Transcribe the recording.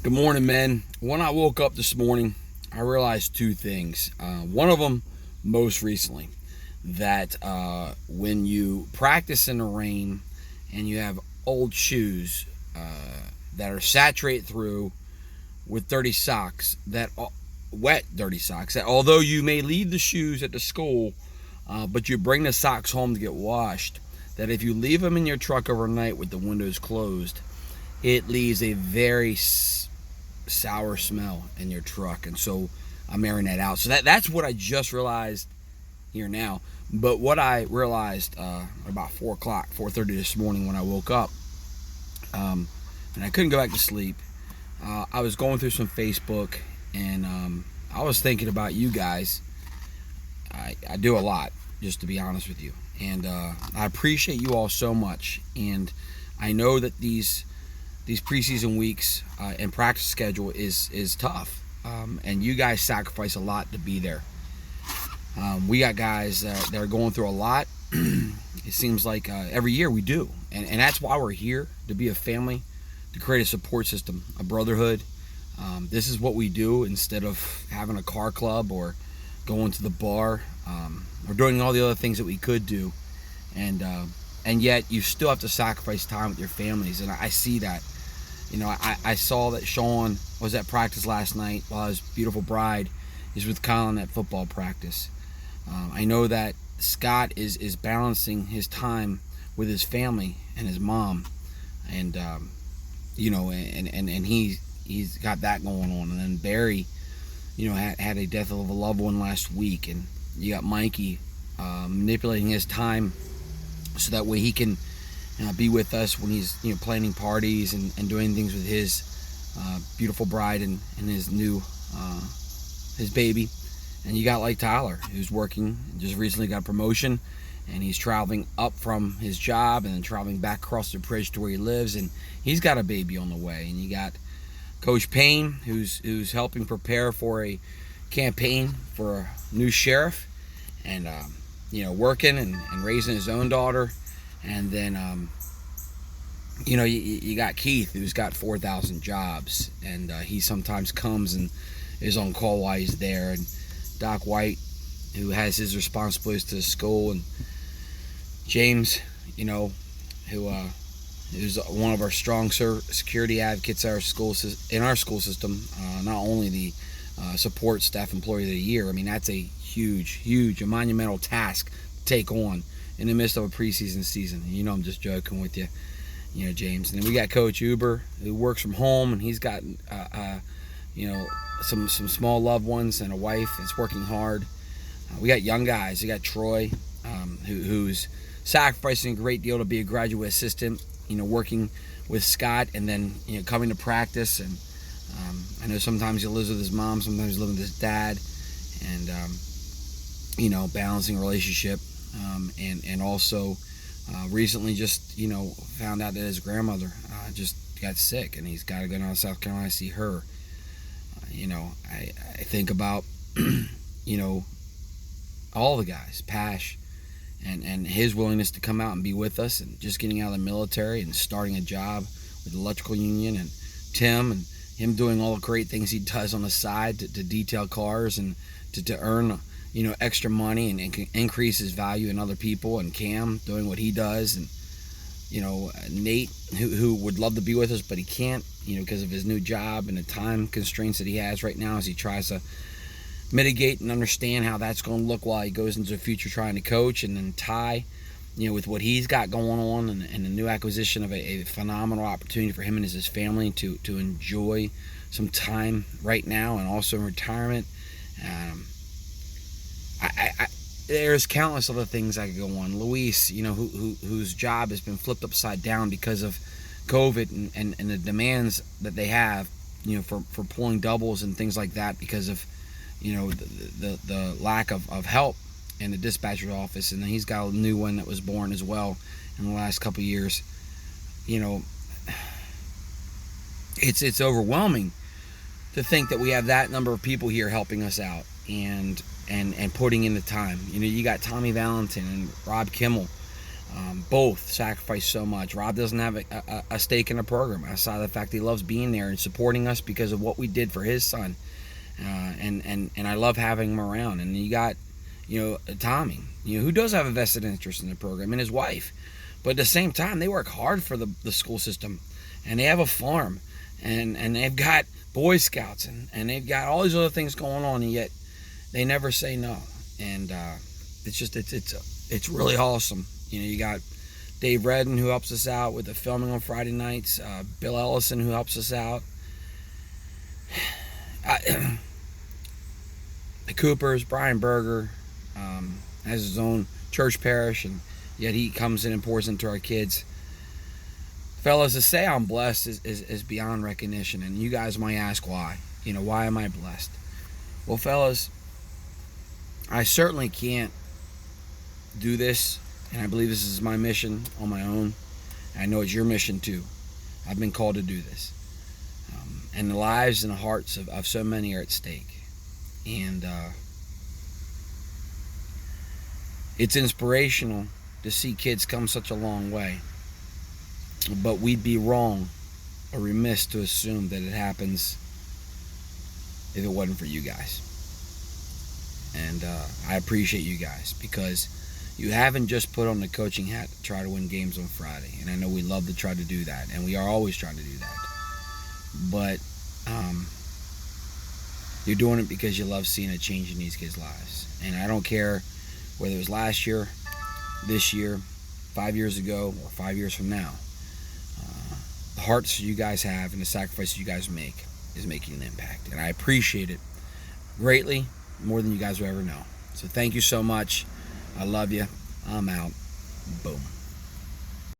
Good morning, man. When I woke up this morning, I realized two things. One of them, most recently, that when you practice in the rain and you have old shoes that are saturated through with dirty socks, wet dirty socks, that although you may leave the shoes at the school, but you bring the socks home to get washed, that if you leave them in your truck overnight with the windows closed, it leaves a very sour smell in your truck. And so I'm airing that out. So that's what I just realized here now. But what I realized about 4:30 this morning when I woke up, and I couldn't go back to sleep, I was going through some Facebook, and I was thinking about you guys. I do a lot, just to be honest with you, and I appreciate you all so much. And I know that these preseason weeks and practice schedule is tough, and you guys sacrifice a lot to be there. We got guys that are going through a lot. It seems like every year we do, and that's why we're here, to be a family, to create a support system, a brotherhood. This is what we do instead of having a car club or going to the bar, or doing all the other things that we could do, and yet you still have to sacrifice time with your families. And I see that. You know, I saw that Sean was at practice last night while his beautiful bride is with Colin at football practice. I know that Scott is balancing his time with his family and his mom, and you know, and he's got that going on. And then Barry, you know, had a death of a loved one last week, and you got Mikey manipulating his time so that way he can be with us when he's, you know, planning parties and doing things with his beautiful bride and his new his baby. And you got like Tyler, who's working, just recently got a promotion, and he's traveling up from his job and then traveling back across the bridge to where he lives, and he's got a baby on the way. And you got Coach Payne, who's helping prepare for a campaign for a new sheriff, and you know, working and raising his own daughter. And then you know, you got Keith, who's got 4,000 jobs, and he sometimes comes and is on call while he's there. And Doc White, who has his responsibilities to the school, and James, you know, who's one of our strong security advocates in our school system. Not only the support staff employee of the year. I mean, that's a huge, a monumental task to take on in the midst of a preseason season. You know, I'm just joking with you, you know, James. And then we got Coach Uber, who works from home, and he's got you know, some small loved ones and a wife that's working hard. We got young guys. We got Troy, who's sacrificing a great deal to be a graduate assistant, you know, working with Scott, and then, you know, coming to practice. And I know sometimes he lives with his mom, sometimes he lives with his dad, and you know, balancing relationship, and also recently just, you know, found out that his grandmother just got sick, and he's got to go down to South Carolina to see her. You know, I think about you know, all the guys, Pash, and his willingness to come out and be with us, and just getting out of the military and starting a job with the electrical union, and Tim and him doing all the great things he does on the side to detail cars and to earn, you know, extra money and increase his value in other people, and Cam doing what he does, and, you know, Nate, who would love to be with us, but he can't, you know, because of his new job and the time constraints that he has right now as he tries to mitigate and understand how that's going to look while he goes into the future trying to coach. And then Ty, you know, with what he's got going on, and the new acquisition of a phenomenal opportunity for him and his family to enjoy some time right now, and also in retirement. There's countless other things I could go on. Luis, you know, whose job has been flipped upside down because of COVID and the demands that they have, you know, for pulling doubles and things like that, because of, you know, the lack of help in the dispatcher's office. And then he's got a new one that was born as well in the last couple of years. You know, it's overwhelming to think that we have that number of people here helping us out and putting in the time. You know, you got Tommy Valentin and Rob Kimmel, Both sacrifice so much. Rob doesn't have a stake in the program outside of the fact he loves being there and supporting us because of what we did for his son. And I love having him around. And you got, Tommy, who does have a vested interest in the program, and his wife. But at the same time, they work hard for the school system, and they have a farm, and they've got Boy Scouts, and they've got all these other things going on, and yet they never say no. And it's really awesome. You got Dave Redden, who helps us out with the filming on Friday nights. Bill Ellison, who helps us out. The Coopers, Brian Berger, has his own church parish, and yet he comes in and pours into our kids. Fellas, to say I'm blessed is beyond recognition, and you guys might ask why. Why am I blessed? Well, fellas, I certainly can't do this, and I believe this is my mission on my own. I know it's your mission too. I've been called to do this. And the lives and the hearts of so many are at stake. And it's inspirational to see kids come such a long way. But we'd be wrong or remiss to assume that it happens if it wasn't for you guys. And I appreciate you guys, because you haven't just put on the coaching hat to try to win games on Friday. And I know we love to try to do that, and we are always trying to do that. But you're doing it because you love seeing a change in these kids' lives. And I don't care whether it was last year, this year, 5 years ago, or 5 years from now. The hearts you guys have and the sacrifices you guys make is making an impact. And I appreciate it greatly, more than you guys will ever know. So thank you so much. I love you. I'm out. Boom.